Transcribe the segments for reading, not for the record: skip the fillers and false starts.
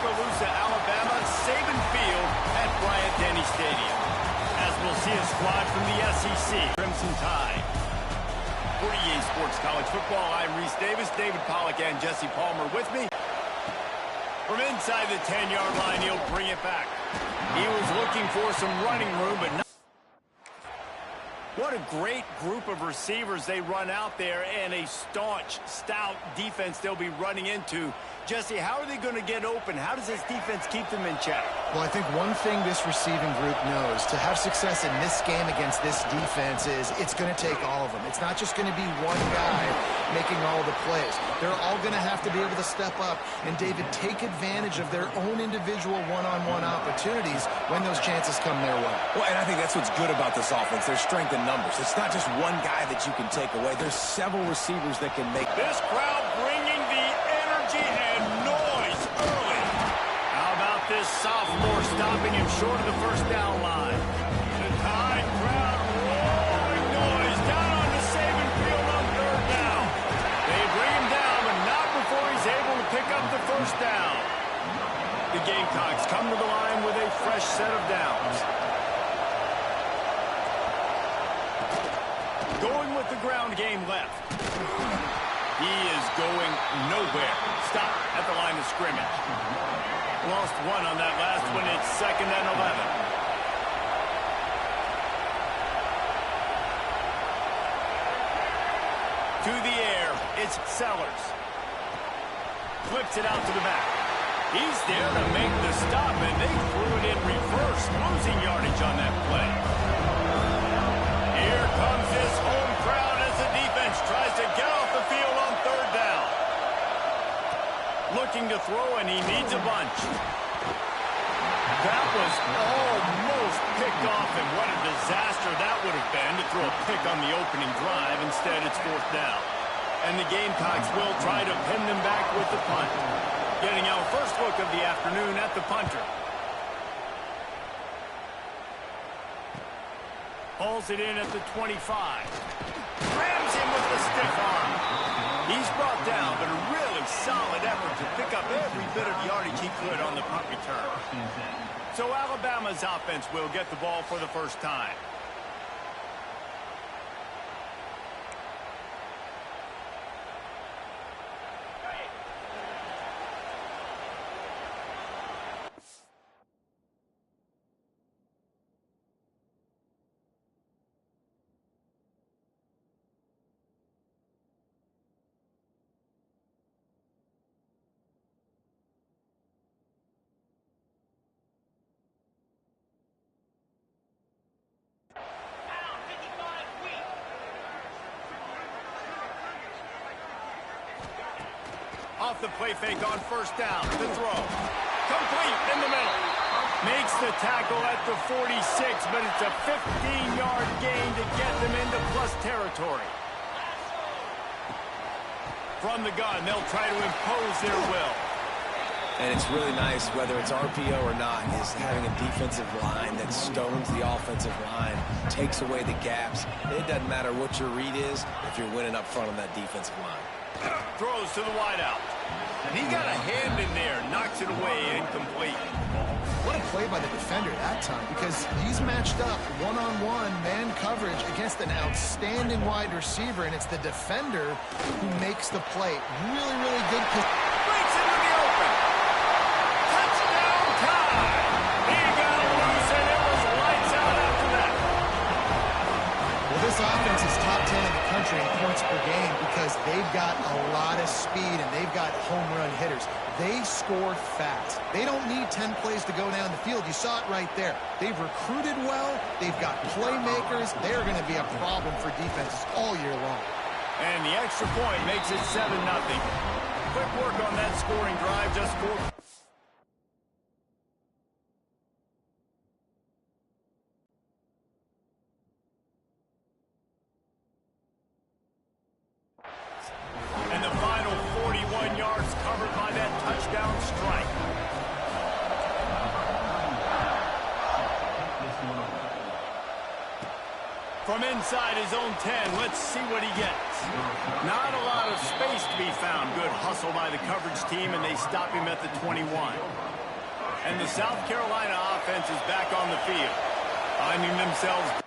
Tuscaloosa, Alabama, Saban Field at Bryant-Denny Stadium. As we'll see a squad from the SEC, Crimson Tide. For EA Sports College Football, I'm Reese Davis, David Pollack, and Jesse Palmer with me. From inside the 10-yard line, he'll bring it back. He was looking for some running room, but not. What a great group of receivers they run out there, and a staunch, stout defense they'll be running into. Jesse, how are they going to get open? How does this defense keep them in check? Well, I think one thing this receiving group knows to have success in this game against this defense is it's going to take all of them. It's not just going to be one guy making all the plays. They're all going to have to be able to step up and, David, take advantage of their own individual one-on-one opportunities when those chances come their way. Well, and I think that's what's good about this offense. There's strength in numbers. It's not just one guy that you can take away. There's several receivers that can make this crowd bringing the energy and noise early. How about this sophomore stopping him short of the first down line? The Tide crowd roaring noise down on the Saban Field on third down. They bring him down, but not before he's able to pick up the first down. The Gamecocks come to the line with a fresh set of downs. Going with the ground game left. He is going nowhere. Stop at the line of scrimmage. Lost one on that last one. It's 2nd and 11. To the air, it's Sellers. Flips it out to the back. He's there to make the stop, and they threw it in reverse, losing yardage on that play. Here comes this home crowd as the defense tries to get off the field on third down. Looking to throw, and he needs a bunch. That was almost picked off, and what a disaster that would have been to throw a pick on the opening drive. Instead, it's 4th down. And the Gamecocks will try to pin them back with the punt. Getting our first look of the afternoon at the punter. Hauls it in at the 25. Rams him with the stiff arm. He's brought down, but a really solid effort to pick up every bit of yardage he could on the punt return. So Alabama's offense will get the ball for the first time. Off the play fake on first down. The throw. Complete in the middle. Makes the tackle at the 46, but it's a 15-yard gain to get them into plus territory. From the gun, they'll try to impose their will. And it's really nice, whether it's RPO or not, is having a defensive line that stones the offensive line, takes away the gaps. It doesn't matter what your read is if you're winning up front on that defensive line. Throws to the wideout. And he got a hand in there, knocks it away, incomplete. What a play by the defender that time, because he's matched up one-on-one man coverage against an outstanding wide receiver, and it's the defender who makes the play. Really, really good. Breaks into the open. Touchdown Tide. He got it loose, and it was lights out after that. Well, this offense is top 10 in the country in points per game because they've got a lot of speed and they've got home run hitters. They score fast. They don't need 10 plays to go down the field. You saw it right there. They've recruited well. They've got playmakers. They're going to be a problem for defenses all year long. And the extra point makes it 7-0. Quick work on that scoring drive, just 4. And the final 41 yards covered by that touchdown strike. From inside his own 10, let's see what he gets. Not a lot of space to be found. Good hustle by the coverage team, and they stop him at the 21. And the South Carolina offense is back on the field, finding themselves.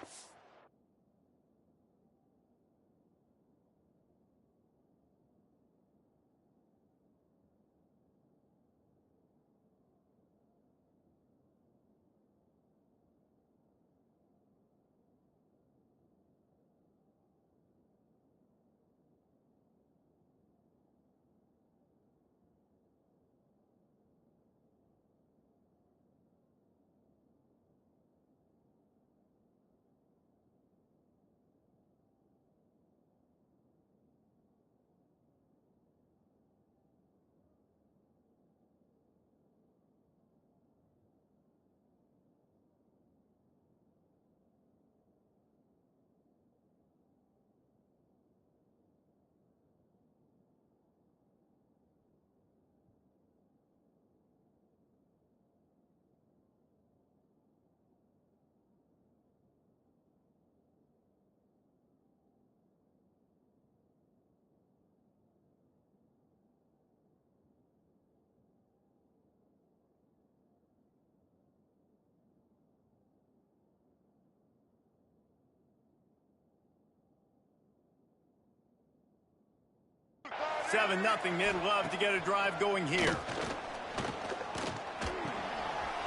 Seven 0. They'd love to get a drive going here.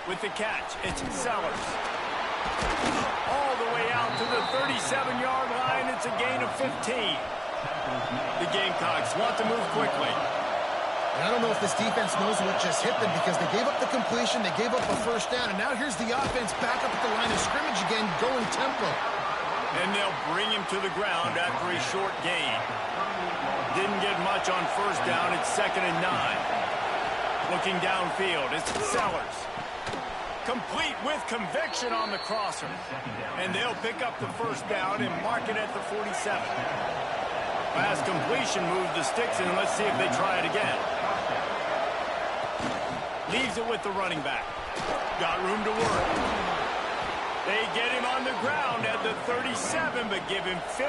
With the catch, it's Sellers. All the way out to the 37-yard line. It's a gain of 15. The Gamecocks want to move quickly. And I don't know if this defense knows what just hit them because they gave up the completion, they gave up a first down, and now here's the offense back up at the line of scrimmage again, going tempo. And they'll bring him to the ground after a short gain. Didn't get much on first down. It's 2nd and 9. Looking downfield, it's Sellers. Complete with conviction on the crosser. And they'll pick up the first down and mark it at the 47. Fast completion moves the sticks in. Let's see if they try it again. Leaves it with the running back. Got room to work. They get him on the ground at the 37, but give him 15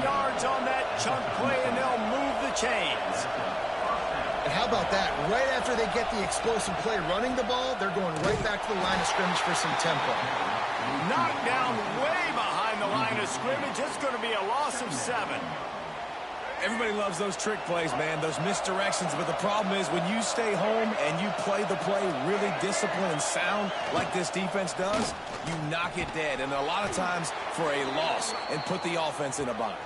yards on that chunk play, and they'll move the chains. And how about that? Right after they get the explosive play running the ball, they're going right back to the line of scrimmage for some tempo. Knocked down way behind the line of scrimmage. It's going to be a loss of 7. Everybody loves those trick plays, man, those misdirections. But the problem is when you stay home and you play the play really disciplined and sound like this defense does, you knock it dead. And a lot of times for a loss and put the offense in a bind.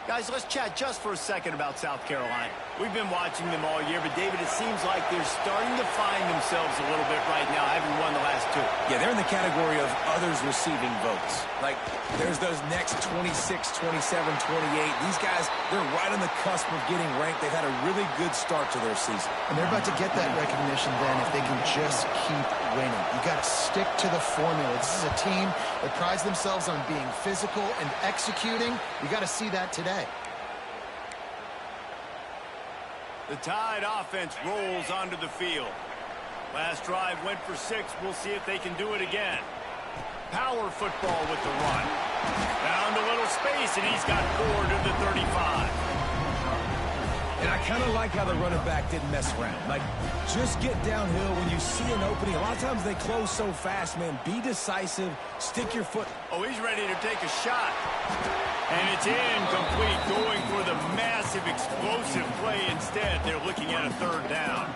Guys, let's chat just for a second about South Carolina. We've been watching them all year, but, David, it seems like they're starting to find themselves a little bit right now, having won the last 2. Yeah, they're in the category of others receiving votes. Like, there's those next 26, 27, 28. These guys, they're right on the cusp of getting ranked. They've had a really good start to their season. And they're about to get that recognition then if they can just keep winning. You got to stick to the formula. This is a team that prides themselves on being physical and executing. You got to see that today. The Tide offense rolls onto the field. Last drive went for 6. We'll see if they can do it again. Power football with the run. Found a little space, and he's got 4 to the 35. And I kind of like how the running back didn't mess around. Like, just get downhill when you see an opening. A lot of times they close so fast, man. Be decisive. Stick your foot. Oh, he's ready to take a shot. And it's incomplete, going for the massive explosive play instead. They're looking at a 3rd down.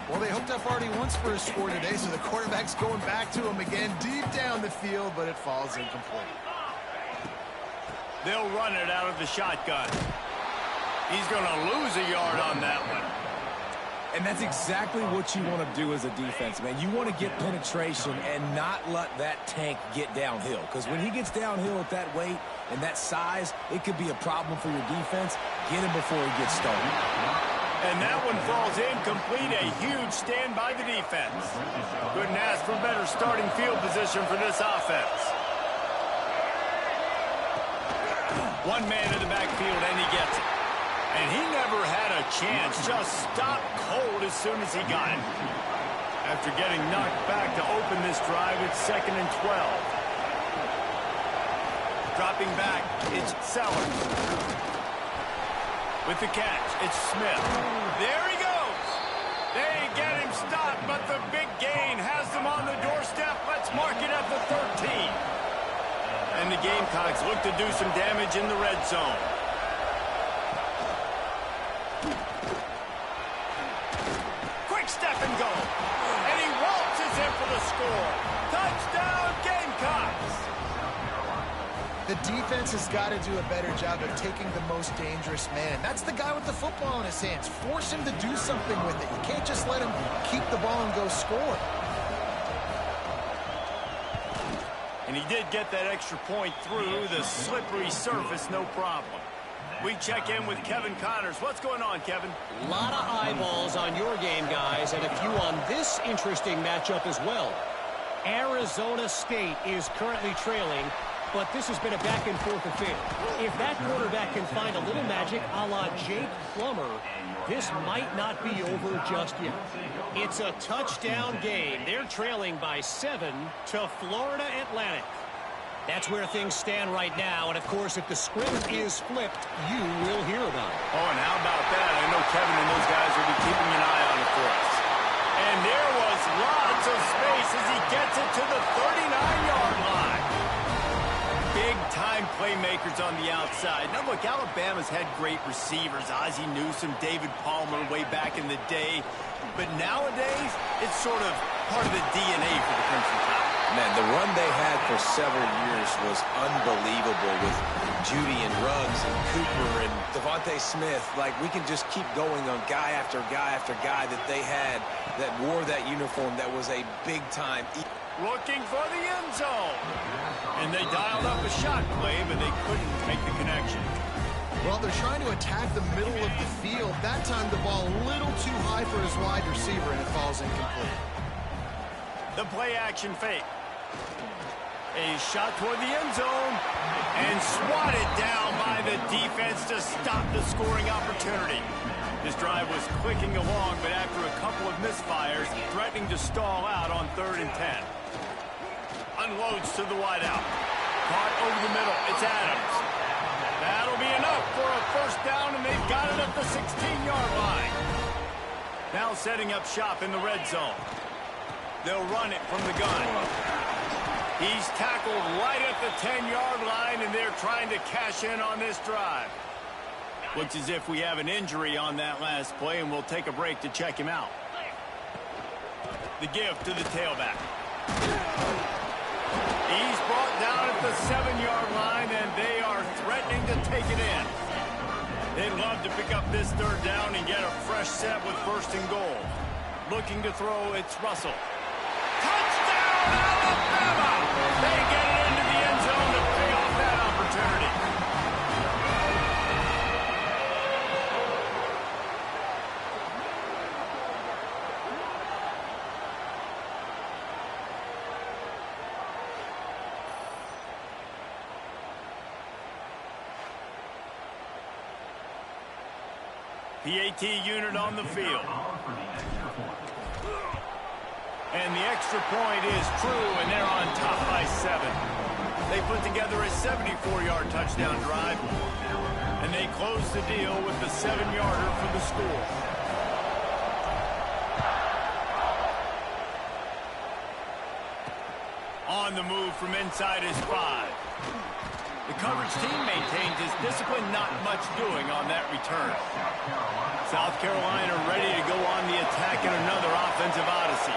Well, they hooked up already once for a score today, so the quarterback's going back to him again deep down the field, but it falls incomplete. They'll run it out of the shotgun. He's going to lose a yard on that one. And that's exactly what you want to do as a defense, man. You want to get penetration and not let that tank get downhill. Because when he gets downhill at that weight and that size, it could be a problem for your defense. Get him before he gets started. And that one falls incomplete. A huge stand by the defense. Couldn't ask for better starting field position for this offense. One man in the backfield, and he gets it. And he never had a chance. Just stopped cold as soon as he got it. After getting knocked back to open this drive, it's 2nd and 12. Dropping back, it's Sellers. With the catch, it's Smith. There he goes. They get him stopped, but the big gain Gamecocks look to do some damage in the red zone. Quick step and go. And he waltzes in for the score. Touchdown, Gamecocks. The defense has got to do a better job of taking the most dangerous man. That's the guy with the football in his hands. Force him to do something with it. You can't just let him keep the ball and go score. And he did get that extra point through the slippery surface, no problem. We check in with Kevin Connors. What's going on, Kevin? A lot of eyeballs on your game, guys, and a few on this interesting matchup as well. Arizona State is currently trailing, but this has been a back-and-forth affair. If that quarterback can find a little magic a la Jake Plummer, this might not be over just yet. It's a touchdown game. They're trailing by 7 to Florida Atlantic. That's where things stand right now, and of course, if the script is flipped, you will hear about it. Oh, and how about that? I know Kevin and those guys will be keeping an eye on it for us. And there was lots of space as he gets it to the 39-yard line. Big-time playmakers on the outside. Now, look, Alabama's had great receivers. Ozzie Newsome, David Palmer way back in the day. But nowadays, it's sort of part of the DNA for the Crimson Tide. Man, the run they had for several years was unbelievable with Judy and Ruggs and Cooper and Devontae Smith. Like, we can just keep going on guy after guy after guy that they had that wore that uniform that was a big-time. Looking for the end zone. And they dialed up a shot play, but they couldn't make the connection. Well, they're trying to attack the middle of the field. That time the ball a little too high for his wide receiver, and it falls incomplete. The play action fake. A shot toward the end zone. And swatted down by the defense to stop the scoring opportunity. This drive was clicking along, but after a couple of misfires, threatening to stall out on 3rd and 10. Unloads to the wideout. Caught over the middle. It's Adams. That'll be enough for a first down, and they've got it at the 16-yard line. Now setting up shop in the red zone. They'll run it from the gun. He's tackled right at the 10-yard line, and they're trying to cash in on this drive. Looks as if we have an injury on that last play, and we'll take a break to check him out. The give to the tailback. He's brought down at the 7-yard line, and they are threatening to take it in. They'd love to pick up this 3rd down and get a fresh set with 1st and goal. Looking to throw, it's Russell. Touchdown, Alabama! They get it into the end zone to pay off that opportunity. PAT unit on the field. And the extra point is true, and they're on top by 7. They put together a 74-yard touchdown drive, and they close the deal with the 7-yarder for the score. On the move from inside his 5. The coverage team maintains his discipline, not much doing on that return. South Carolina ready to go on the attack in another offensive odyssey.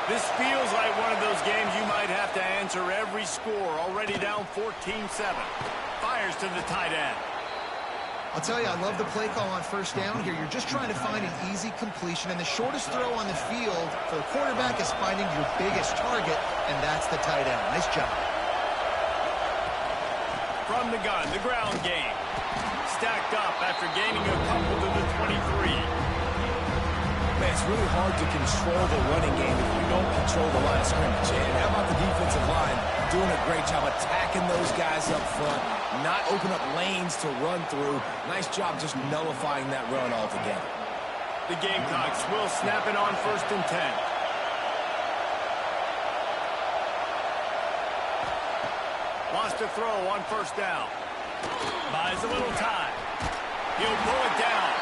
This feels like one of those games you might have to answer every score. Already down 14-7. Fires to the tight end. I'll tell you, I love the play call on 1st down here. You're just trying to find an easy completion, and the shortest throw on the field for the quarterback is finding your biggest target, and that's the tight end. Nice job. From the gun, the ground game. Stacked up after gaining a couple to the 23. Man, it's really hard to control the running game if you don't control the line of scrimmage. And how about the defensive line doing a great job attacking those guys up front, not open up lanes to run through. Nice job just nullifying that run altogether. The Gamecocks will snap it on 1st and 10. Wants to throw on 1st down. Buys a little time. He'll pull it down.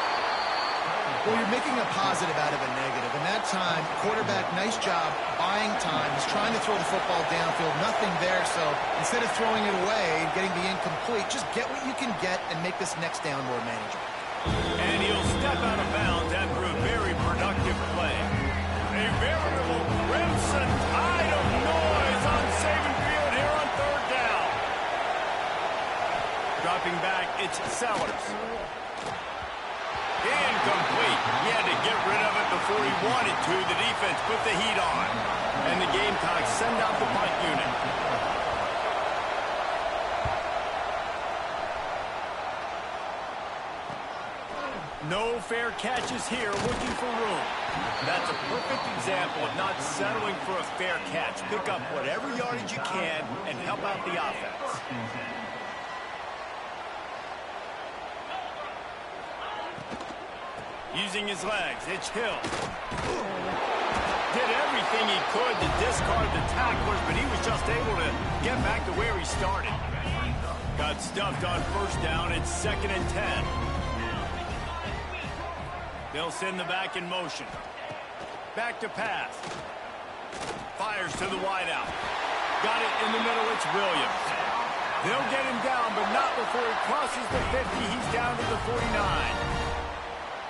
Well, you're making a positive out of a negative. And that time, quarterback, nice job buying time. He's trying to throw the football downfield. Nothing there, so instead of throwing it away and getting the incomplete, just get what you can get and make this next down more manageable. And he'll step out of bounds after a very productive play. A veritable crimson tide of noise on Saban Field here on third down. Dropping back, it's Sellers. Incomplete. He had to get rid of it before he wanted to. The defense put the heat on. And the Gamecocks send out the punt unit. No fair catches here, looking for room. That's a perfect example of not settling for a fair catch. Pick up whatever yardage you can and help out the offense. Using his legs, it's Hill. Did everything he could to discard the tacklers, but he was just able to get back to where he started. Got stuffed on first down. It's 2nd and 10. They'll send the back in motion. Back to pass. Fires to the wideout. Got it in the middle. It's Williams. They'll get him down, but not before he crosses the 50. He's down to the 49.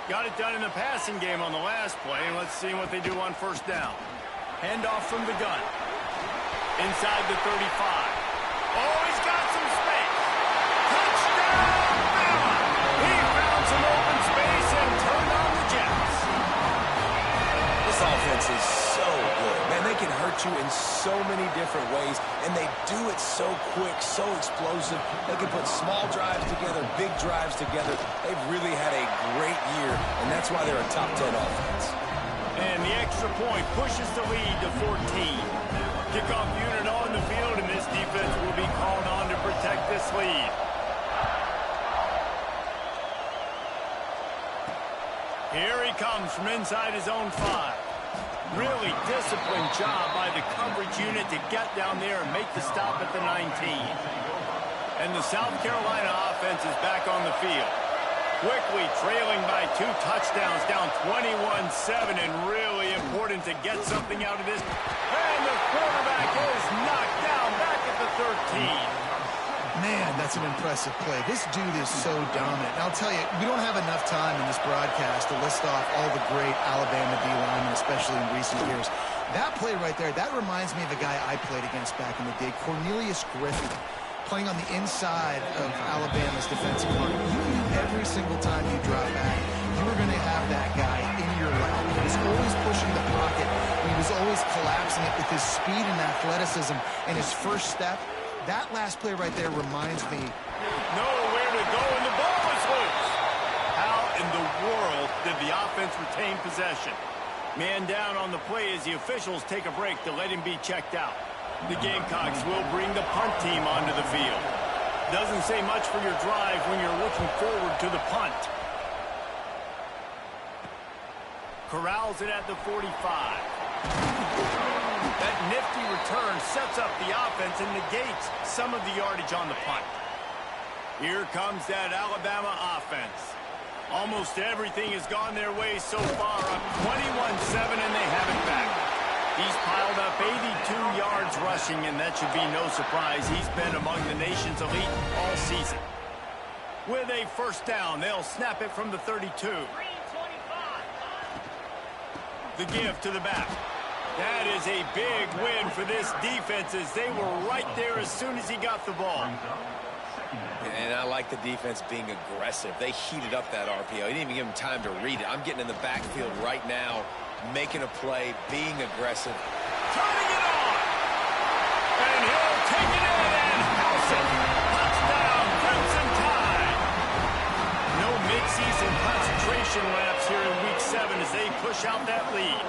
Got it done in the passing game on the last play, and let's see what they do on first down. Handoff from the gun. Inside the 35. Oh, he's got some space. Touchdown, Bama! He found some open space and turned on the Jets. This offense is so good. Man, they can hurt you in so many different ways, and they do it so quick, so explosive. They can put small drives together, big drives together. They've really had a great year, and that's why they're a top 10 offense. And the extra point pushes the lead to 14. Kickoff unit on the field, and this defense will be called on to protect this lead. Here he comes from inside his own 5. Really disciplined job by the coverage unit to get down there and make the stop at the 19. And the South Carolina offense is back on the field. Quickly trailing by 2 touchdowns, down 21-7, and really important to get something out of this. And the quarterback is knocked down back at the 13. Man, that's an impressive play. This dude is so dominant. And I'll tell you, we don't have enough time in this broadcast to list off all the great Alabama D-linemen, especially in recent years. That play right there, that reminds me of a guy I played against back in the day, Cornelius Griffin, playing on the inside of Alabama's defensive line. You knew every single time you drop back, you were going to have that guy in your lap. He was always pushing the pocket. He was always collapsing it with his speed and athleticism and his first step. That last play right there reminds me. Nowhere to go, and the ball is loose. How in the world did the offense retain possession? Man down on the play as the officials take a break to let him be checked out. The Gamecocks will bring the punt team onto the field. Doesn't say much for your drive when you're looking forward to the punt. Corrals it at the 45. That nifty return sets up the offense and negates some of the yardage on the punt. Here comes that Alabama offense. Almost everything has gone their way so far, up 21-7, and they have it back. He's piled up 82 yards rushing, and that should be no surprise. He's been among the nation's elite all season. With a first down, they'll snap it from the 32. The give to the back. That is a big win for this defense as they were right there as soon as he got the ball. And I like the defense being aggressive. They heated up that RPO. He didn't even give him time to read it. I'm getting in the backfield right now, making a play, being aggressive. Turning it on! And he'll take it in and house it. Touchdown, Crimson Tide! No midseason concentration laps here in Week 7 as they push out that lead.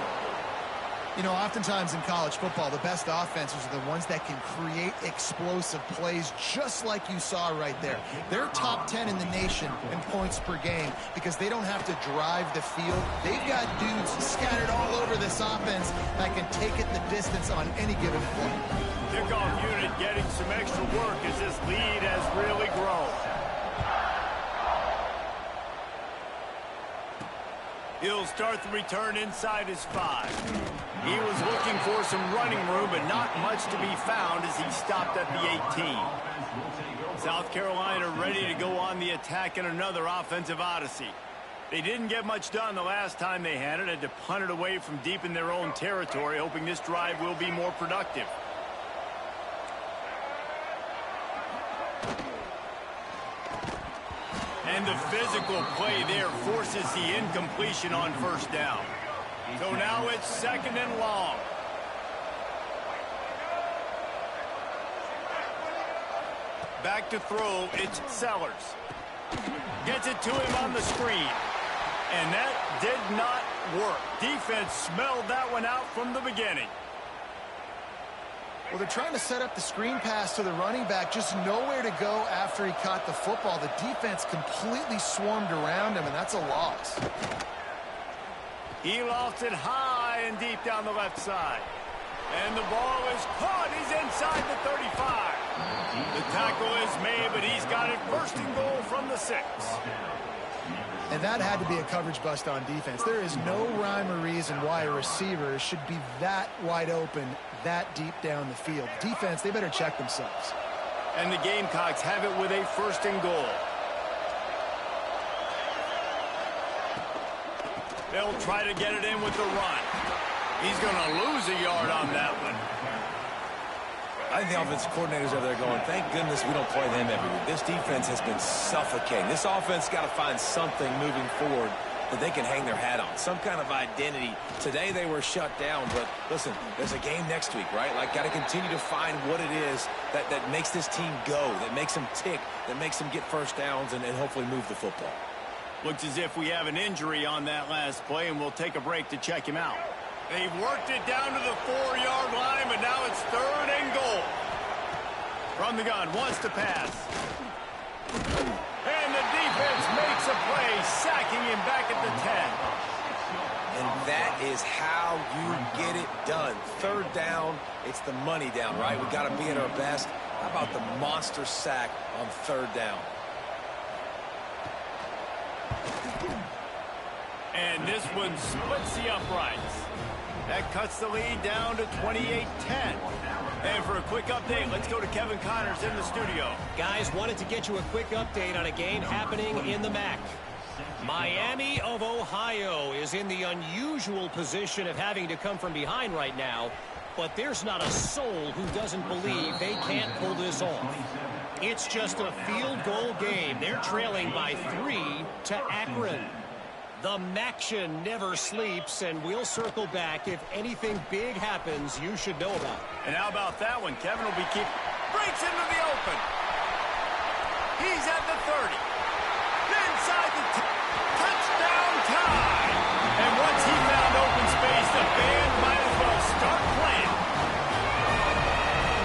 You know, oftentimes in college football, the best offenses are the ones that can create explosive plays just like you saw right there. They're top 10 in the nation in points per game because they don't have to drive the field. They've got dudes scattered all over this offense that can take it the distance on any given play. Kickoff unit getting some extra work as this lead has really grown. He'll start the return inside his 5. He was looking for some running room, but not much to be found as he stopped at the 18. South Carolina ready to go on the attack in another offensive odyssey. They didn't get much done the last time they had it. Had to punt it away from deep in their own territory, hoping this drive will be more productive. And the physical play there forces the incompletion on first down. So now it's 2nd and long. Back to throw, it's Sellers. Gets it to him on the screen. And that did not work. Defense smelled that one out from the beginning. Well, they're trying to set up the screen pass to the running back, just nowhere to go after he caught the football. The defense completely swarmed around him, and that's a loss. He lost it high and deep down the left side. And the ball is caught. He's inside the 35. The tackle is made, but he's got it 1st and goal from the 6. And that had to be a coverage bust on defense. There is no rhyme or reason why a receiver should be that wide open, that deep down the field. Defense, they better check themselves. And the Gamecocks have it with a 1st and goal. They'll try to get it in with the run. He's going to lose a yard on that one. I think the offensive coordinators over there going, thank goodness we don't play them every week. This defense has been suffocating. This offense got to find something moving forward that they can hang their hat on, some kind of identity. Today they were shut down, but listen, there's a game next week, right? Like, got to continue to find what it is that makes this team go, that makes them tick, that makes them get first downs and hopefully move the football. Looks as if we have an injury on that last play, and we'll take a break to check him out. They've worked it down to the 4-yard line, but now it's 3rd and goal. From the gun, wants to pass. And the defense makes a play, sacking him back at the 10. And that is how you get it done. 3rd down, it's the money down, right? We got to be at our best. How about the monster sack on 3rd down? And this one splits the uprights. That cuts the lead down to 28-10. And for a quick update, let's go to Kevin Connors in the studio. Guys, wanted to get you a quick update on a game happening in the MAC. Miami of Ohio is in the unusual position of having to come from behind right now, but there's not a soul who doesn't believe they can't pull this off. It's just a field goal game. They're trailing by 3 to Akron. The Maction never sleeps, and we'll circle back if anything big happens you should know about. And how about that one? Kevin will be breaks into the open. He's at the 30. Inside the touchdown tie. And once he found open space, the band might as well start playing.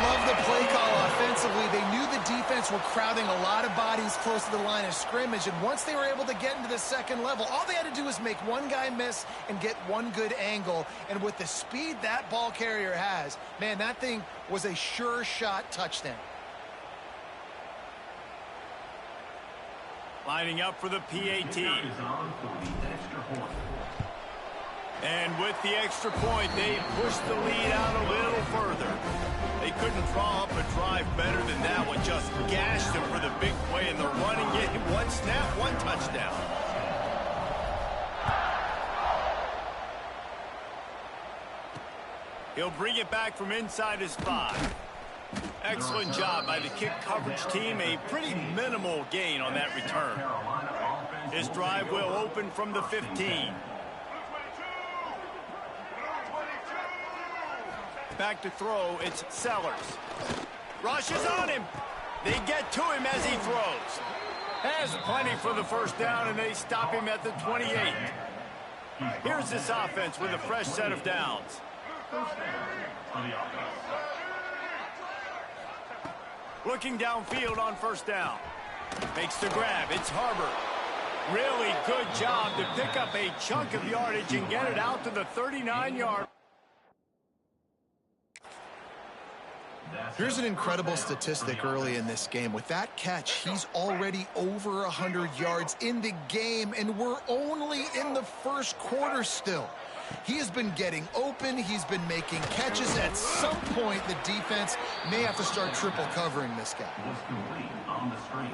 Love the play call offensively. They knew the defense were crowding a lot of bodies close to the line of scrimmage, and once they were able to get into the 2nd level, all they had to do was make one guy miss and get one good angle. And with the speed that ball carrier has, man, that thing was a sure shot touchdown. Lining up for the PAT. And with the extra point, they pushed the lead out a little further. They couldn't draw up a drive better than that one. Just gashed them for the big play in the running game. One snap, one touchdown. He'll bring it back from inside his 5. Excellent job by the kick coverage team. A pretty minimal gain on that return. His drive will open from the 15. Back to throw, it's Sellers. Rushes on him. They get to him as he throws. Has plenty for the 1st down, and they stop him at the 28. Here's this offense with a fresh set of downs. Looking downfield on 1st down. Makes the grab. It's Harbor. Really good job to pick up a chunk of yardage and get it out to the 39-yard. Here's an incredible statistic early in this game. With that catch, he's already over 100 yards in the game, and we're only in the first quarter still. He has been getting open. He's been making catches. At some point, the defense may have to start triple covering this guy.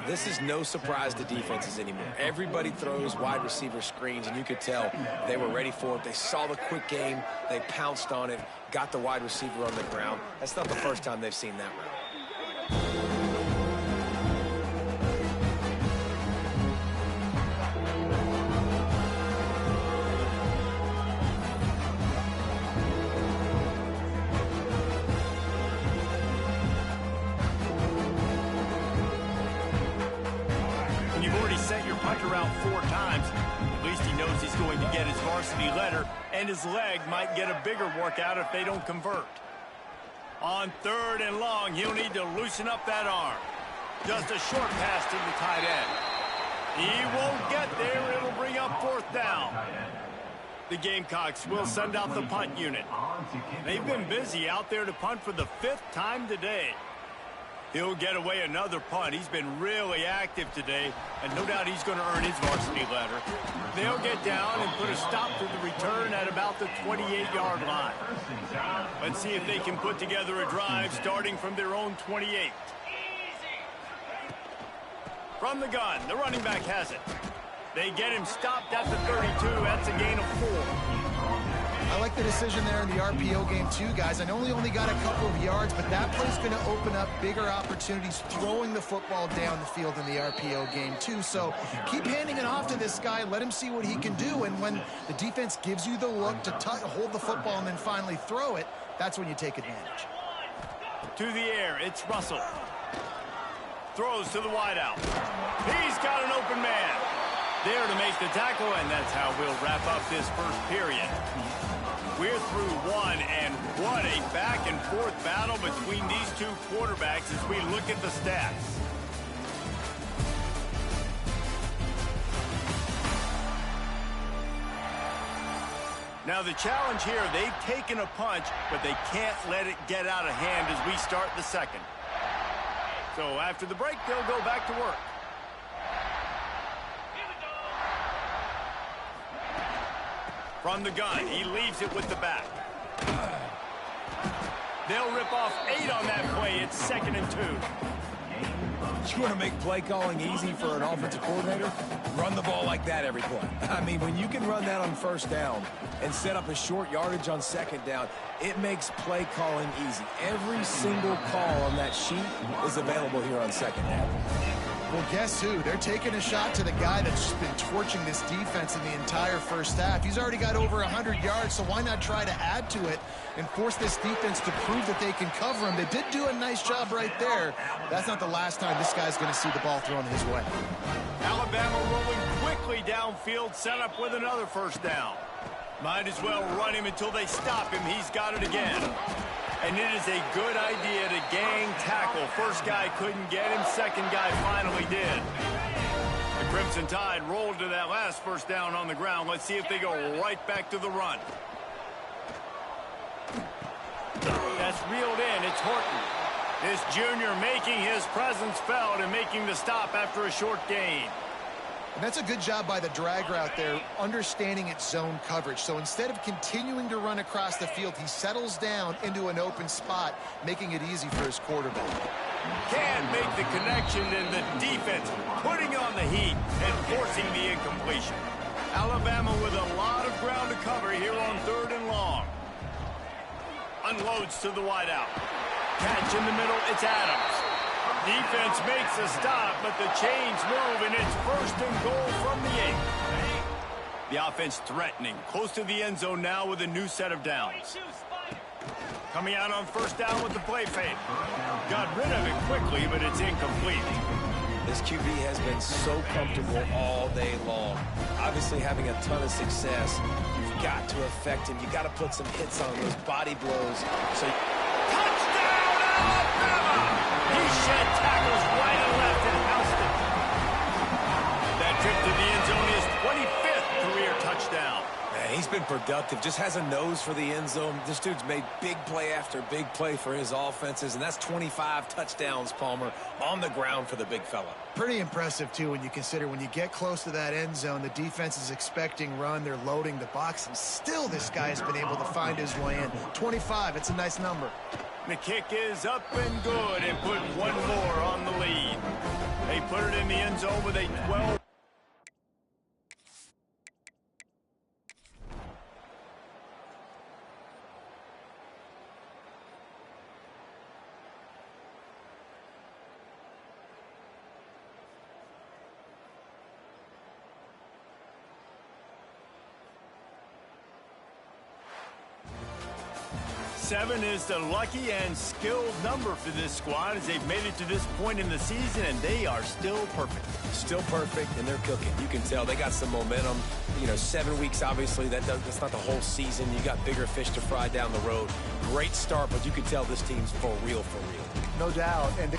This is no surprise to defenses anymore. Everybody throws wide receiver screens, and you could tell they were ready for it. They saw the quick game. They pounced on it, got the wide receiver on the ground. That's not the first time they've seen that route. Around 4 times, at least he knows he's going to get his varsity letter, and his leg might get a bigger workout if they don't convert. On 3rd and long, he'll need to loosen up that arm. Just a short pass to the tight end. He won't get there. It'll bring up 4th down. The Gamecocks will send out the punt unit. They've been busy out there to punt for the 5th time today. He'll get away another punt. He's been really active today, and no doubt he's going to earn his varsity letter. They'll get down and put a stop to the return at about the 28-yard line. Let's see if they can put together a drive starting from their own 28. From the gun, the running back has it. They get him stopped at the 32. That's a gain of 4. I like the decision there in the RPO game too, guys. I know he only got a couple of yards, but that play's going to open up bigger opportunities throwing the football down the field in the RPO game too. So keep handing it off to this guy. Let him see what he can do. And when the defense gives you the look to hold the football and then finally throw it, that's when you take advantage. To the air, it's Russell. Throws to the wideout. He's got an open man. There to make the tackle, and that's how we'll wrap up this first period. We're through 1, and what a back-and-forth battle between these two quarterbacks as we look at the stats. Now the challenge here, they've taken a punch, but they can't let it get out of hand as we start the second. So after the break, they'll go back to work. From the gun, he leaves it with the back. They'll rip off 8 on that play. It's 2nd and 2. You want to make play calling easy for an offensive coordinator? Run the ball like that every play. I mean, when you can run that on 1st down and set up a short yardage on 2nd down, it makes play calling easy. Every single call on that sheet is available here on 2nd down. Well, guess who? They're taking a shot to the guy that's just been torching this defense in the entire first half. He's already got over 100 yards, so why not try to add to it and force this defense to prove that they can cover him? They did do a nice job right there. That's not the last time this guy's going to see the ball thrown his way. Alabama rolling quickly downfield, set up with another 1st down. Might as well run him until they stop him. He's got it again. And it is a good idea to gang tackle. First guy couldn't get him. Second guy finally did. The Crimson Tide rolled to that last 1st down on the ground. Let's see if they go right back to the run. That's reeled in. It's Horton. This junior making his presence felt and making the stop after a short gain. And that's a good job by the drag route there, understanding its zone coverage. So instead of continuing to run across the field, he settles down into an open spot, making it easy for his quarterback. Can't make the connection, and the defense putting on the heat and forcing the incompletion. Alabama with a lot of ground to cover here on 3rd and long. Unloads to the wideout. Catch in the middle, it's Adams. Defense makes a stop, but the chains move, and it's 1st and goal from the 8. The offense threatening, close to the end zone now with a new set of downs. Coming out on 1st down with the play fake. Got rid of it quickly, but it's incomplete. This QB has been so comfortable all day long. Obviously having a ton of success. You've got to affect him. You've got to put some hits on those body blows. So touchdown, Alabama! He shed tackles right and left and housed it. That trip to the end zone is 25th career touchdown. And he's been productive, just has a nose for the end zone. This dude's made big play after big play for his offenses, and that's 25 touchdowns, Palmer, on the ground for the big fella. Pretty impressive, too, when you consider when you get close to that end zone, the defense is expecting run, they're loading the box, and still this guy has been able to find his way in. 25, it's a nice number. The kick is up and good, and put one more on the lead. They put it in the end zone with a 12. Seven is the lucky and skilled number for this squad as they've made it to this point in the season, and they are still perfect. Still perfect, and they're cooking. You can tell they got some momentum. You know, 7 weeks, obviously, that's not the whole season. You got bigger fish to fry down the road. Great start, but you can tell this team's for real, for real. No doubt. And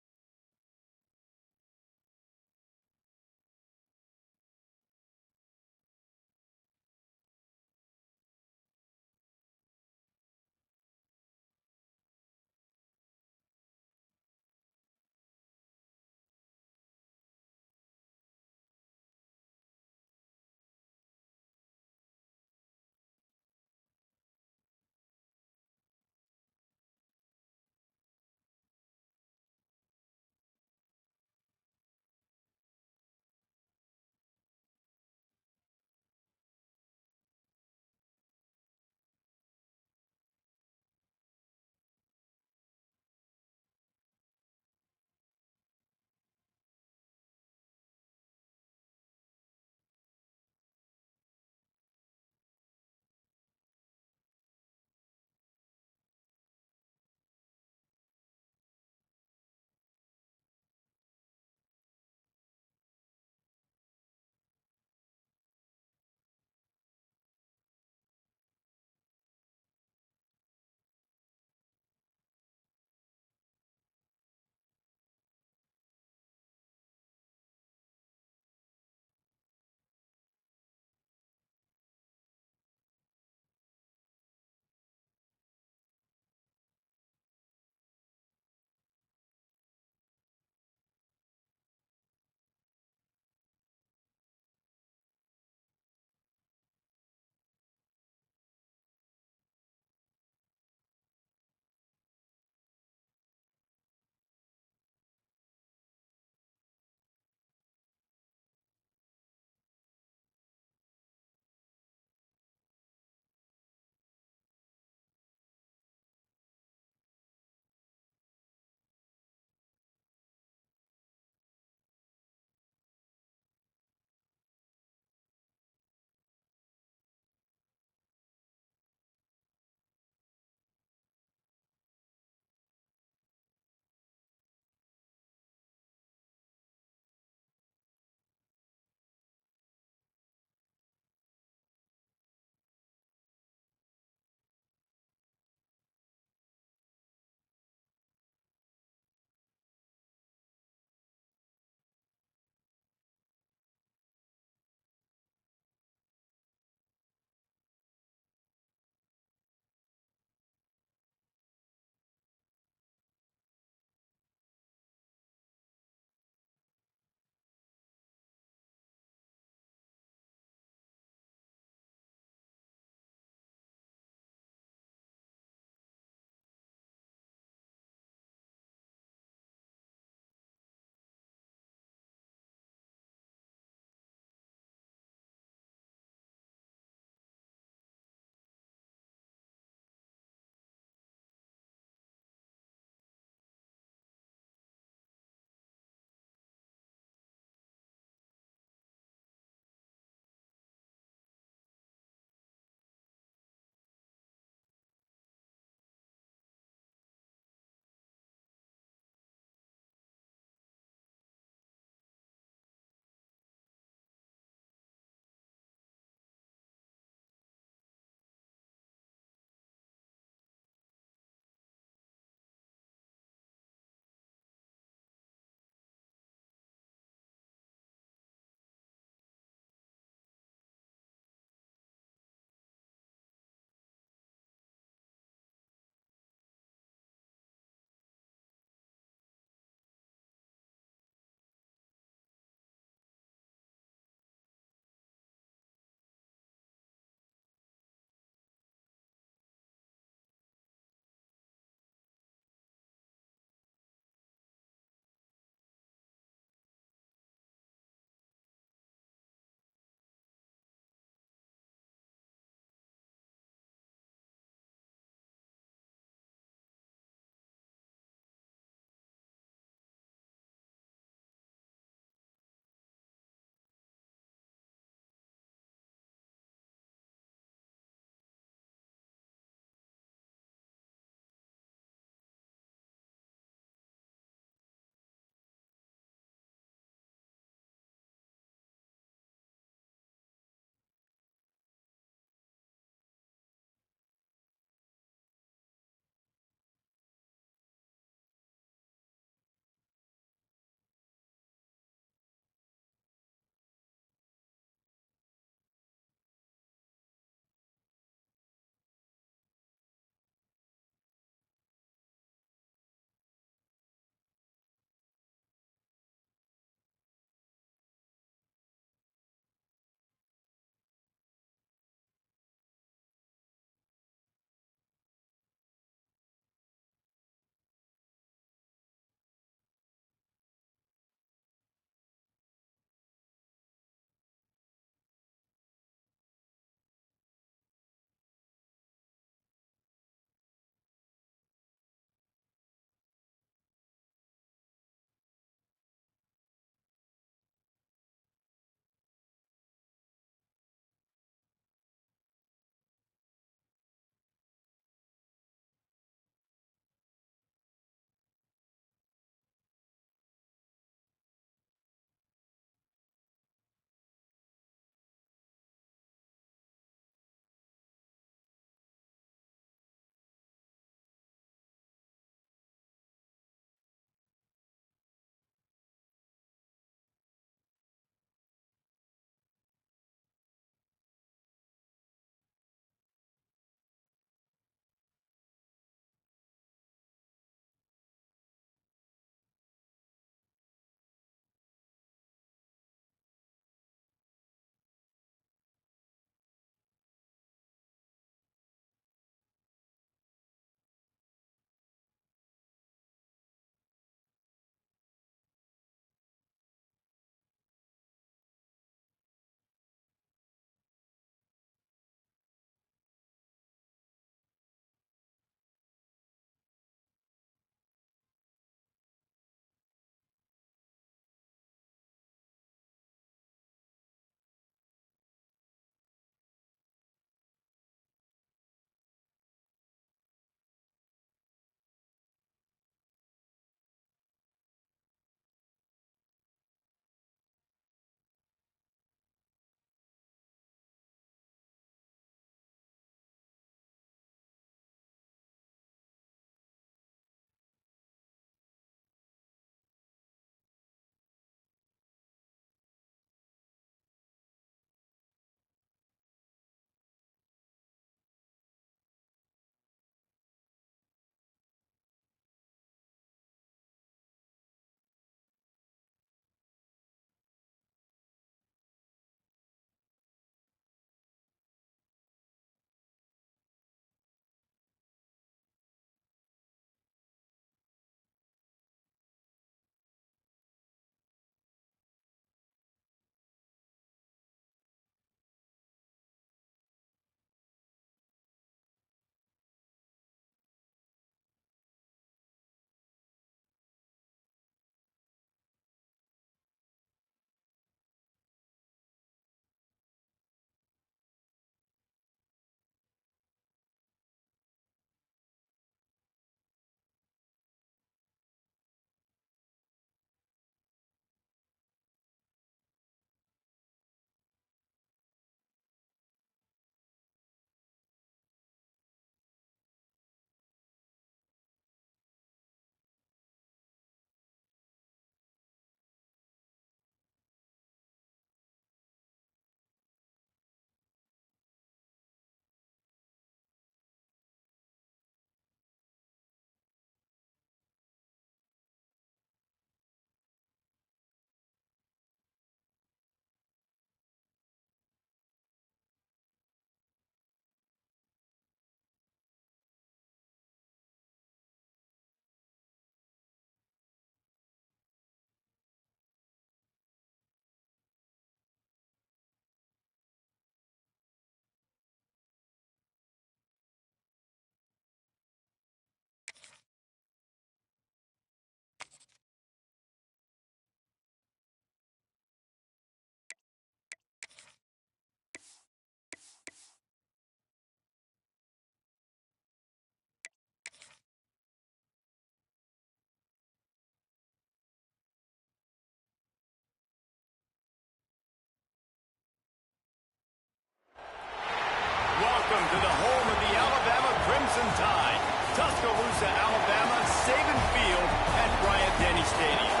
Tide, Tuscaloosa, Alabama, Saban Field at Bryant-Denny Stadium.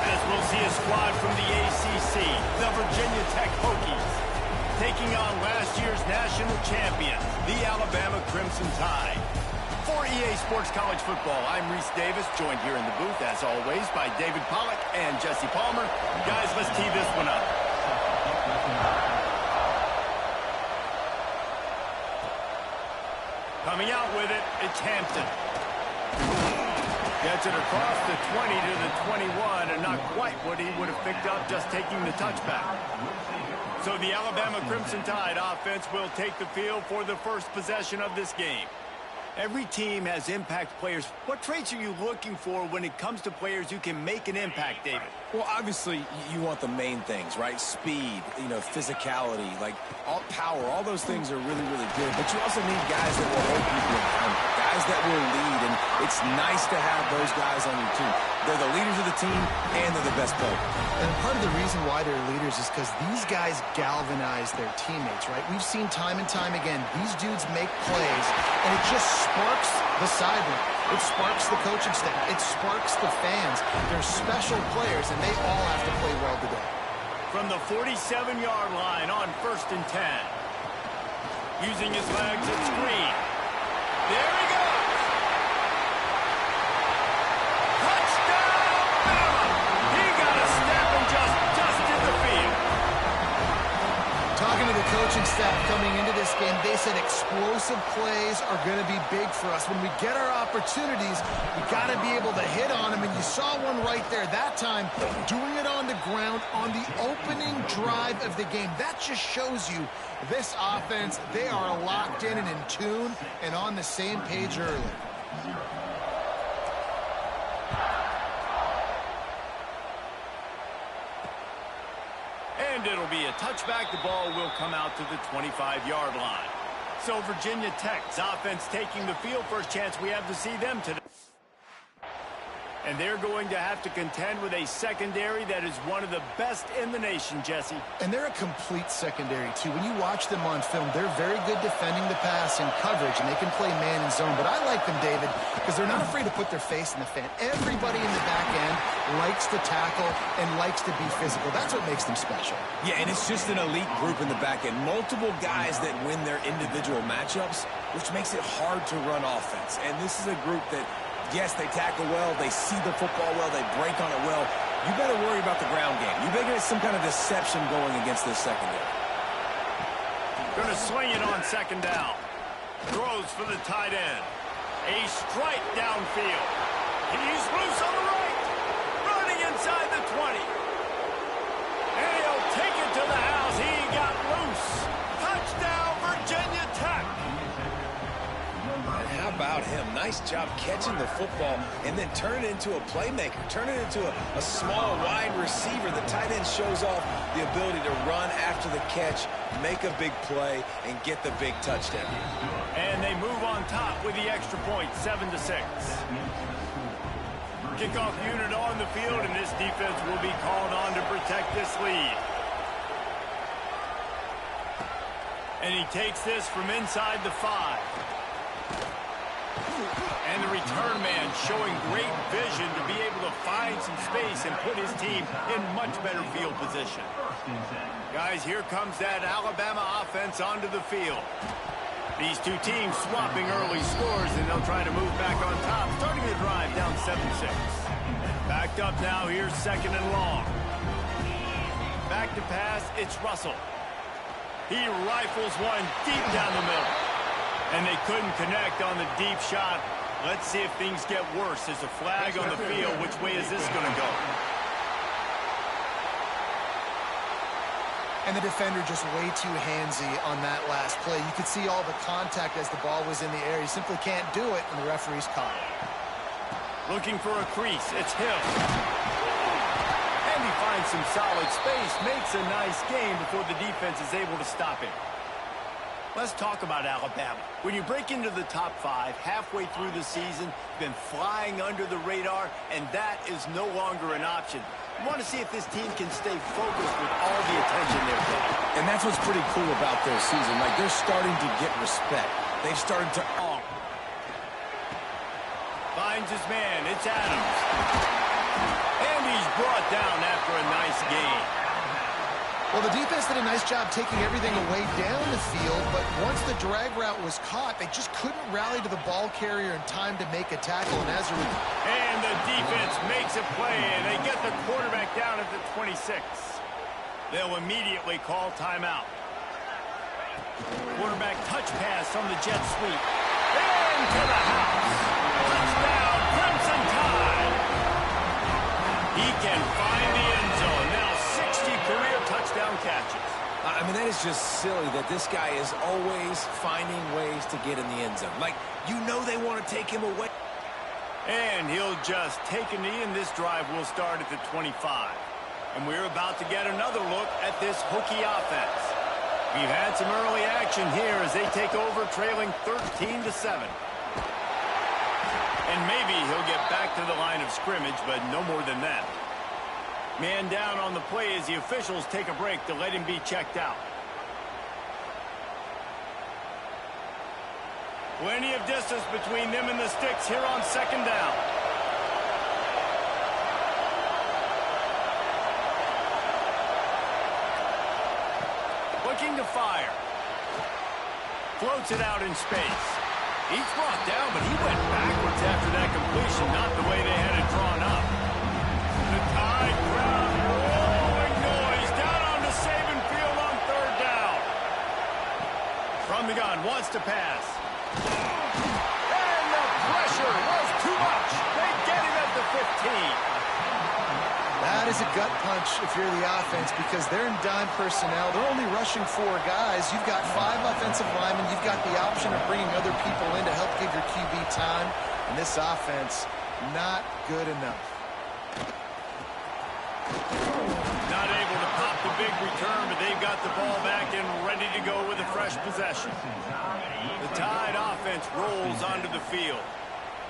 As we'll see a squad from the ACC, the Virginia Tech Hokies, taking on last year's national champion, the Alabama Crimson Tide. For EA Sports College Football, I'm Reese Davis, joined here in the booth, as always, by David Pollack and Jesse Palmer. Guys, let's tee this one up. Coming out with it, it's Hampton. Gets it across the 20 to the 21, and not quite what he would have picked up just taking the touchback. So the Alabama Crimson Tide offense will take the field for the first possession of this game. Every team has impact players. What traits are you looking for when it comes to players who can make an impact, David? Well, obviously, you want the main things, right? Speed, physicality, like power. All those things are really, really good. But you also need guys that will hold people accountable, guys that will lead. And it's nice to have those guys on your team. They're the leaders of the team, and they're the best players. And part of the reason why they're leaders is because these guys galvanize their teammates, right? We've seen time and time again, these dudes make plays, and it just sparks the sideline. It sparks the coaching staff. It sparks the fans. They're special players, and they all have to play well today. From the 47-yard line on 1st and 10. Using his legs at screen. There he goes. Touchdown, Alabama! He got a step and just dusted the field. Talking to the coaching staff coming into this game, they said explosive plays are going to be big for us. When we get our opportunities, we got to be able to hit on them, and you saw one right there that time, doing it on the ground on the opening drive of the game. That just shows you this offense, they are locked in and in tune and on the same page early. And it'll be a touchback. The ball will come out to the 25-yard line. So Virginia Tech's offense taking the field. First chance we have to see them today. And they're going to have to contend with a secondary that is one of the best in the nation, Jesse. And they're a complete secondary, too. When you watch them on film, they're very good defending the pass and coverage, and they can play man and zone. But I like them, David, because they're not afraid to put their face in the fan. Everybody in the back end likes to tackle and likes to be physical. That's what makes them special. Yeah, and it's just an elite group in the back end. Multiple guys that win their individual matchups, which makes it hard to run offense. And this is a group that, yes, they tackle well, they see the football well, they break on it well. You better worry about the ground game. You better get some kind of deception going against this secondary. Going to swing it on 2nd down. Throws for the tight end. A strike downfield. He's loose on the right. Running inside the 20. And he'll take it to the house. He got loose. Touchdown, Virginia Tech. How about him? Nice job catching the football and then turn it into a playmaker. Turn it into a small, wide receiver. The tight end shows off the ability to run after the catch, make a big play, and get the big touchdown. And they move on top with the extra point, 7-6. Kickoff unit on the field, and this defense will be called on to protect this lead. And he takes this from inside the 5. And the return man showing great vision to be able to find some space and put his team in much better field position. Guys, here comes that Alabama offense onto the field. These two teams swapping early scores, and they'll try to move back on top, starting the drive down 7-6. Backed up now, here's 2nd and long. Back to pass, it's Russell. He rifles one deep down the middle. And they couldn't connect on the deep shot. Let's see if things get worse. There's a flag on the field. Which way is this going to go? And the defender just way too handsy on that last play. You could see all the contact as the ball was in the air. He simply can't do it, and the referee's caught it. Looking for a crease. It's Hill. And he finds some solid space. Makes a nice game before the defense is able to stop him. Let's talk about Alabama. When you break into the top 5 halfway through the season, been flying under the radar, and that is no longer an option. You want to see if this team can stay focused with all the attention they're getting. And that's what's pretty cool about their season. Like, they're starting to get respect. They've started to... finds his man. It's Adams. And he's brought down after a nice gain. Well, the defense did a nice job taking everything away down the field, but once the drag route was caught, they just couldn't rally to the ball carrier in time to make a tackle. And as a result, and the defense makes a play, and they get the quarterback down at the 26. They'll immediately call timeout. Quarterback touch pass on the jet sweep. Into the house. Touchdown, Crimson Tide. He can find the end zone. Now 60 career touchdown catches. I mean, that is just silly that this guy is always finding ways to get in the end zone. Like, you know they want to take him away. And he'll just take a knee, and this drive will start at the 25. And we're about to get another look at this Hokie offense. We've had some early action here as they take over trailing 13-7. And maybe he'll get back to the line of scrimmage, but no more than that. Man down on the play as the officials take a break to let him be checked out. Plenty of distance between them and the sticks here on second down. Looking to fire. Floats it out in space. He's brought down, but he went backwards after that completion, not the way they had it drawn up. The Tide crowd rolling noise down onto Saban Field on third down. From the gun, wants to pass. And the pressure was too much. They get him at the 15. that is a gut punch if you're the offense because they're in dime personnel. They're only rushing 4 guys. You've got 5 offensive linemen. You've got the option of bringing other people in to help give your QB time. And this offense, not good enough. Not able to pop the big return, but they've got the ball back and ready to go with a fresh possession. The Tide offense rolls onto the field.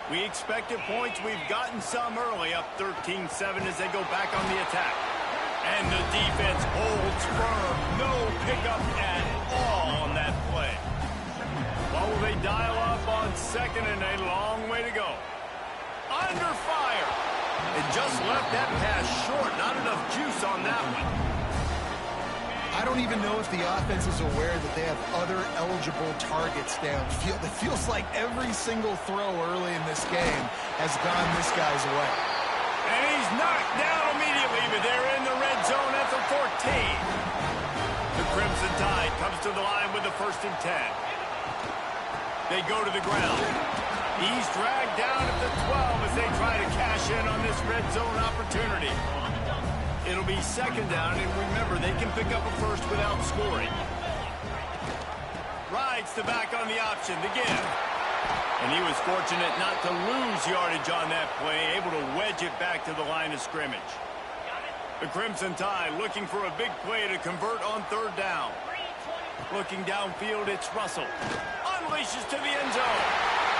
We expected points. We've gotten some early, up 13-7 as they go back on the attack. And the defense holds firm. No pickup at all on that play. What will they dial up on second, and a long way to go. Under fire. And just left that pass short. Not enough juice on that one. I don't even know if the offense is aware that they have other eligible targets downfield. It feels like every single throw early in this game has gone this guy's way. And he's knocked down immediately, but they're in the red zone at the 14. The Crimson Tide comes to the line with the 1st and 10. They go to the ground. He's dragged down at the 12 as they try to cash in on this red zone opportunity. It'll be 2nd down, and remember, they can pick up a first without scoring. Rides the back on the option to give. And he was fortunate not to lose yardage on that play, able to wedge it back to the line of scrimmage. The Crimson Tide looking for a big play to convert on 3rd down. Looking downfield, it's Russell. Unleashes to the end zone.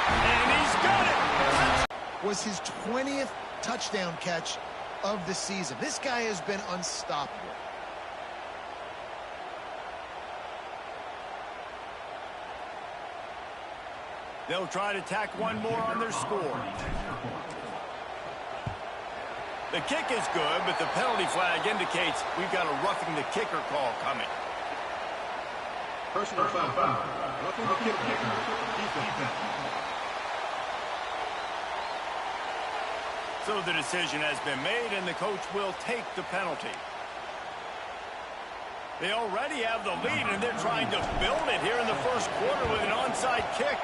And he's got it. Was his 20th touchdown catch of the season. This guy has been unstoppable. They'll try to tack one more on their score. The kick is good, but the penalty flag indicates we've got a roughing the kicker call coming. Personal foul. Roughing the kicker. Defense. So the decision has been made, and the coach will take the penalty. They already have the lead, and they're trying to build it here in the 1st quarter with an onside kick.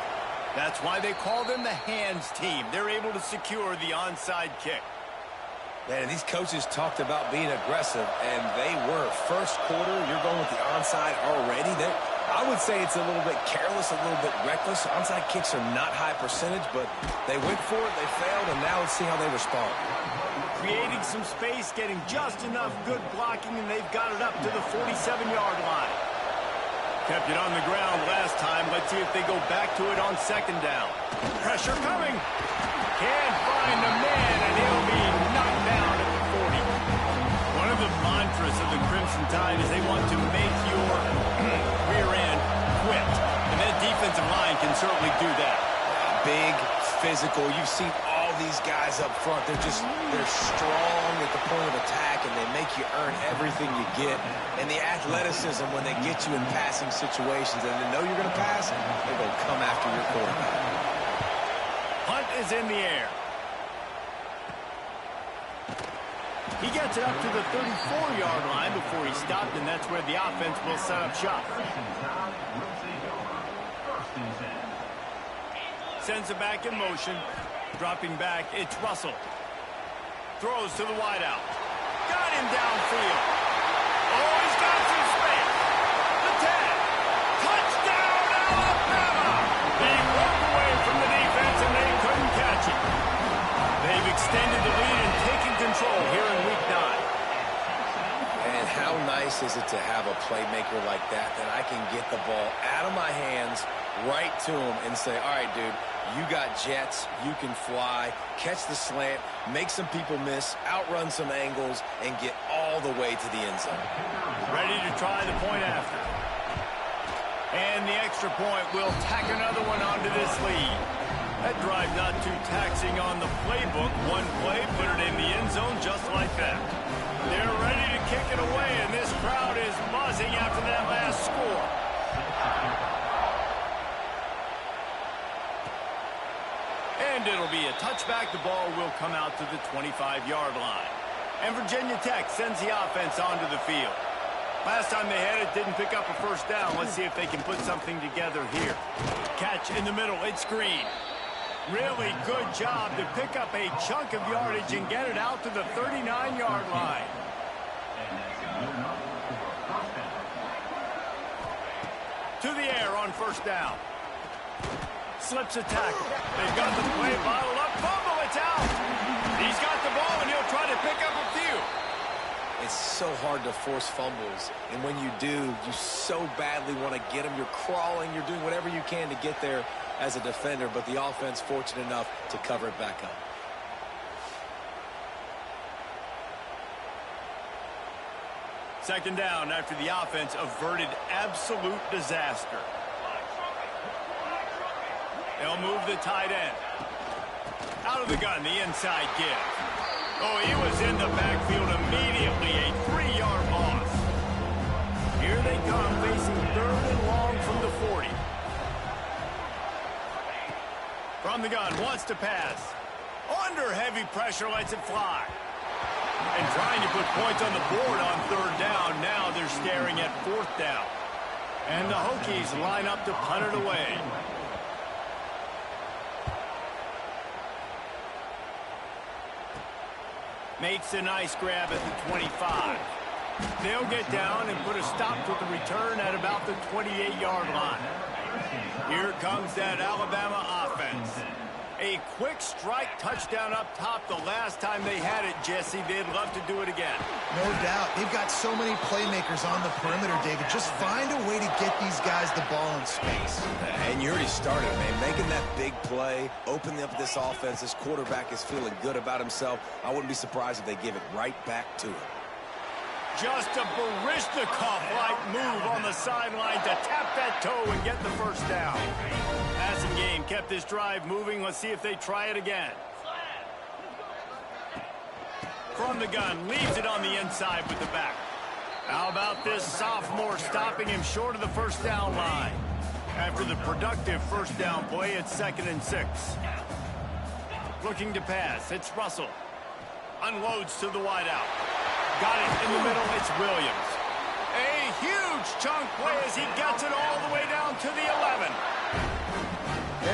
That's why they call them the hands team. They're able to secure the onside kick. Man, these coaches talked about being aggressive, and they were. 1st quarter, you're going with the onside already. I would say it's a little bit careless, a little bit reckless. Onside kicks are not high percentage, but they went for it, they failed, and now let's see how they respond. Creating some space, getting just enough good blocking, and they've got it up to the 47-yard line. Kept it on the ground last time. Let's see if they go back to it on 2nd down. Pressure coming. Can't find the man, and he'll be knocked down at the 40. One of the mantras of the Crimson Tide is they want to make your rear end quit. And that defensive line can certainly do that. Big, physical. You've seen all these guys up front. They're strong at the point of attack, and they make you earn everything you get. And the athleticism when they get you in passing situations and they know you're going to pass, they're going to come after your quarterback. Punt is in the air. He gets it up to the 34-yard line before he stopped, and that's where the offense will set up shop. Sends it back in motion. Dropping back, it's Russell. Throws to the wideout. Got him downfield. Oh, he's got some space. The 10. Touchdown, Alabama! They broke away from the defense, and they couldn't catch it. They've extended the lead and taken control here in Week 9. And how nice is it to have a playmaker like that I can get the ball out of my hands, right to him, and say, all right, dude, you got jets, you can fly, catch the slant, make some people miss, outrun some angles, and get all the way to the end zone. Ready to try the point after. And the extra point will tack another one onto this lead. That drive not too taxing on the playbook. One play, put it in the end zone just like that. They're ready to kick it away, and this crowd is buzzing after that last score. And it'll be a touchback. The ball will come out to the 25-yard line. And Virginia Tech sends the offense onto the field. Last time they had it, didn't pick up a first down. Let's see if they can put something together here. Catch in the middle. It's Green. Really good job to pick up a chunk of yardage and get it out to the 39-yard line. To the air on first down. Slips a tackle. They've got the play bottled up. Fumble, it's out. He's got the ball, and he'll try to pick up a few. It's so hard to force fumbles, and when you do, you so badly want to get them. You're crawling, you're doing whatever you can to get there as a defender, but the offense fortunate enough to cover it back up. Second down after the offense averted absolute disaster. They'll move the tight end. Out of the gun, the inside give. Oh, he was in the backfield immediately. A 3-yard loss. Here they come, facing third and long from the 40. From the gun, wants to pass. Under heavy pressure, lets it fly. And trying to put points on the board on third down. Now they're staring at fourth down. And the Hokies line up to punt it away. Makes a nice grab at the 25. They'll get down and put a stop to the return at about the 28-yard line. Here comes that Alabama offense. A quick strike touchdown up top the last time they had it, Jesse. They'd love to do it again. No doubt. They've got so many playmakers on the perimeter, David. Just find a way to get these guys the ball in space. And you already started, man. Making that big play, opening up this offense. This quarterback is feeling good about himself. I wouldn't be surprised if they give it right back to him. Just a Barishnikov-like move on the sideline to tap that toe and get the first down. Passing game kept this drive moving. Let's see if they try it again. From the gun, leaves it on the inside with the back. How about this sophomore stopping him short of the first down line? After the productive first down play, it's 2nd and 6. Looking to pass, it's Russell. Unloads to the wideout. Got it in the middle, it's Williams. A huge chunk play as he gets it all the way down to the 11.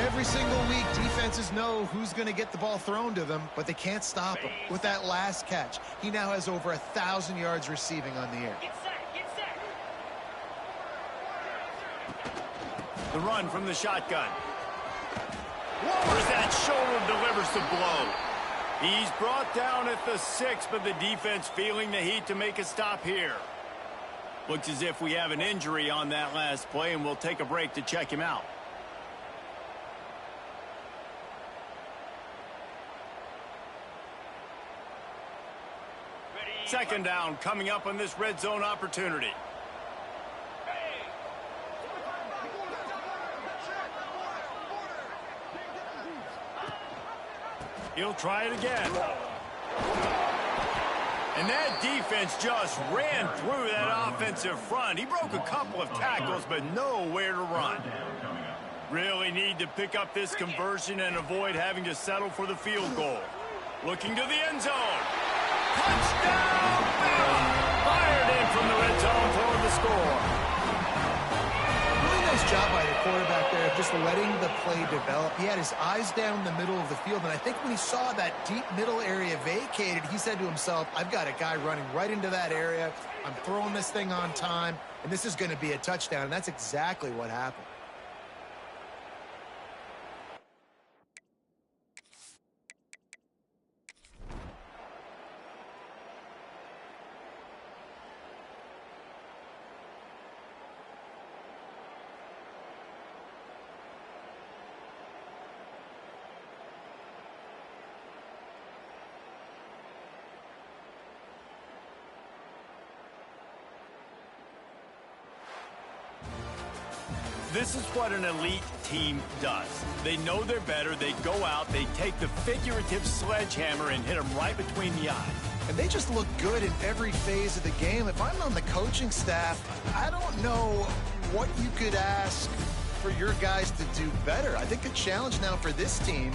Every single week, defenses know who's going to get the ball thrown to them, but they can't stop him. With that last catch, he now has over 1,000 yards receiving on the air. The run from the shotgun. Lowers that shoulder, delivers the blow. He's brought down at the 6, but the defense feeling the heat to make a stop here. Looks as if we have an injury on that last play, and we'll take a break to check him out. Second down coming up on this red zone opportunity. He'll try it again. And that defense just ran through that offensive front. He broke a couple of tackles, but nowhere to run. Really need to pick up this conversion and avoid having to settle for the field goal. Looking to the end zone. Touchdown! Fired in from the red zone for the score. Really nice job by the quarterback there of just letting the play develop. He had his eyes down the middle of the field, and I think when he saw that deep middle area vacated, he said to himself, I've got a guy running right into that area. I'm throwing this thing on time, and this is going to be a touchdown, and that's exactly what happened. This is what an elite team does. They know they're better. They go out, they take the figurative sledgehammer and hit them right between the eyes. And they just look good in every phase of the game. If I'm on the coaching staff, I don't know what you could ask for your guys to do better. I think the challenge now for this team